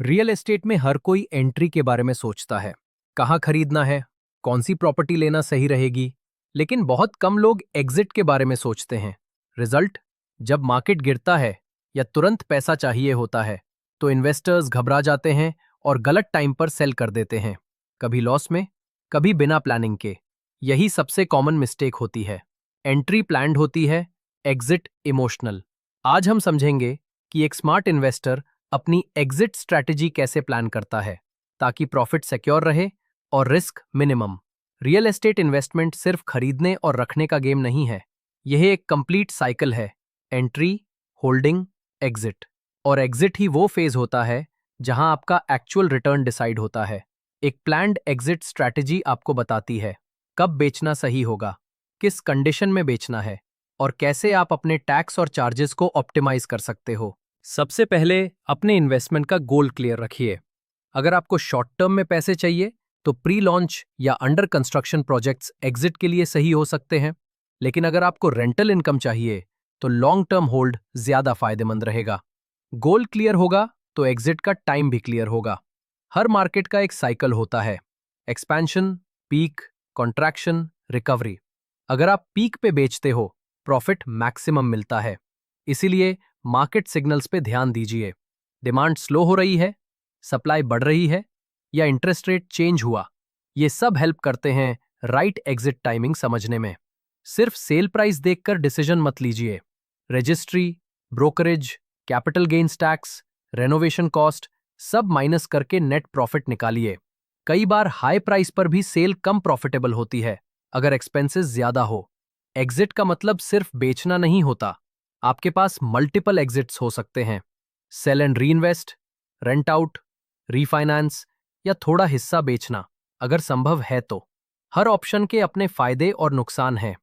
Real estate में हर कोई entry के बारे में सोचता है। कहाँ खरीदना है, कौन सी प्रॉपर्टी लेना सही रहेगी, लेकिन बहुत कम लोग एग्जिट के बारे में सोचते हैं। रिजल्ट, जब मार्केट गिरता है या तुरंत पैसा चाहिए होता है तो इन्वेस्टर्स घबरा जाते हैं और गलत टाइम पर सेल कर देते हैं, कभी लॉस में, कभी बिना प्लानिंग के। यही सबसे कॉमन मिस्टेक होती है। एंट्री प्लान्ड होती है, एग्जिट इमोशनल। आज हम समझेंगे कि एक स्मार्ट इन्वेस्टर अपनी एग्जिट स्ट्रैटेजी कैसे प्लान करता है ताकि प्रॉफिट सिक्योर रहे और risk minimum. Real estate investment सिर्फ खरीदने और रखने का गेम नहीं है, यह एक कंप्लीट साइकिल है। Entry, holding, exit. और एग्जिट ही वो फेज होता है जहां आपका एक्चुअल रिटर्न डिसाइड होता है। एक प्लान्ड एग्जिट स्ट्रैटेजी आपको बताती है कब बेचना सही होगा, किस कंडीशन में बेचना है और कैसे आप अपने टैक्स और चार्जेस को ऑप्टिमाइज कर सकते हो। सबसे पहले अपने इन्वेस्टमेंट का गोल क्लियर रखिए। अगर आपको शॉर्ट टर्म में पैसे चाहिए तो प्री लॉन्च या अंडर कंस्ट्रक्शन प्रोजेक्ट्स एग्जिट के लिए सही हो सकते हैं, लेकिन अगर आपको रेंटल इनकम चाहिए तो लॉन्ग टर्म होल्ड ज्यादा फायदेमंद रहेगा। गोल क्लियर होगा तो एग्जिट का टाइम भी क्लियर होगा। हर मार्केट का एक साइकिल होता है, एक्सपेंशन, पीक, कॉन्ट्रैक्शन, रिकवरी। अगर आप पीक पे बेचते हो प्रॉफिट मैक्सिमम मिलता है, इसीलिए मार्केट सिग्नल्स पे ध्यान दीजिए। डिमांड स्लो हो रही है, सप्लाई बढ़ रही है या इंटरेस्ट रेट चेंज हुआ, ये सब हेल्प करते हैं राइट एग्जिट टाइमिंग समझने में। सिर्फ सेल प्राइस देखकर डिसीजन मत लीजिए। Registry, brokerage, capital gains tax, renovation cost सब माइनस करके नेट प्रॉफिट निकालिए। कई बार हाई प्राइस पर भी सेल कम प्रॉफिटेबल होती है अगर एक्सपेंसेस ज्यादा हो। एग्जिट का मतलब सिर्फ बेचना नहीं होता, आपके पास मल्टीपल एग्जिट्स हो सकते हैं। Sell and reinvest, rent out, refinance या थोड़ा हिस्सा बेचना अगर संभव है तो। हर ऑप्शन के अपने फायदे और नुकसान हैं।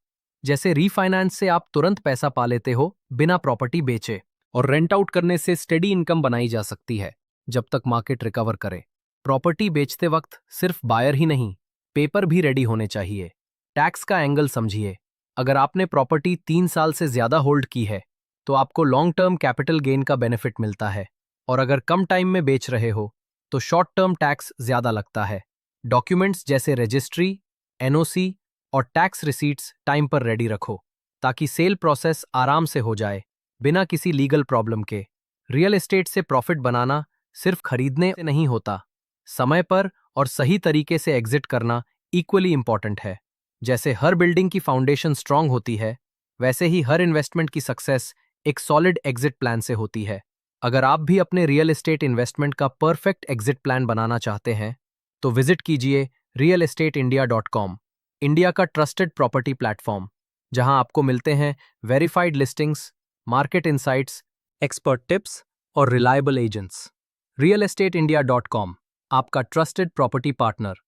जैसे रीफाइनेंस से आप तुरंत पैसा पा लेते हो बिना प्रॉपर्टी बेचे, और रेंट आउट करने से स्टेडी इनकम बनाई जा सकती है जब तक मार्केट रिकवर करे। प्रॉपर्टी बेचते वक्त सिर्फ बायर ही नहीं, पेपर भी रेडी होने चाहिए। टैक्स का एंगल समझिए। अगर आपने प्रॉपर्टी 3 साल से ज्यादा होल्ड की है तो आपको लॉन्ग टर्म कैपिटल गेन का बेनिफिट मिलता है, और अगर कम टाइम में बेच रहे हो तो शॉर्ट टर्म टैक्स ज्यादा लगता है। डॉक्यूमेंट्स जैसे रजिस्ट्री, एनओसी और टैक्स रिसीट्स टाइम पर रेडी रखो ताकि सेल प्रोसेस आराम से हो जाए बिना किसी लीगल प्रॉब्लम के। रियल एस्टेट से प्रॉफिट बनाना सिर्फ खरीदने से नहीं होता, समय पर और सही तरीके से एग्जिट करना इक्वली इंपॉर्टेंट है। जैसे हर बिल्डिंग की फाउंडेशन स्ट्रांग होती है, वैसे ही हर इन्वेस्टमेंट की सक्सेस एक सॉलिड एग्जिट प्लान से होती है। अगर आप भी अपने रियल एस्टेट इन्वेस्टमेंट का परफेक्ट एग्जिट प्लान बनाना चाहते हैं तो विजिट कीजिए realestateIndia.com, इंडिया का ट्रस्टेड प्रॉपर्टी प्लेटफॉर्म, जहां आपको मिलते हैं verified listings, market insights, expert tips और रिलायबल एजेंट्स। realestateIndia.com, आपका ट्रस्टेड प्रॉपर्टी पार्टनर।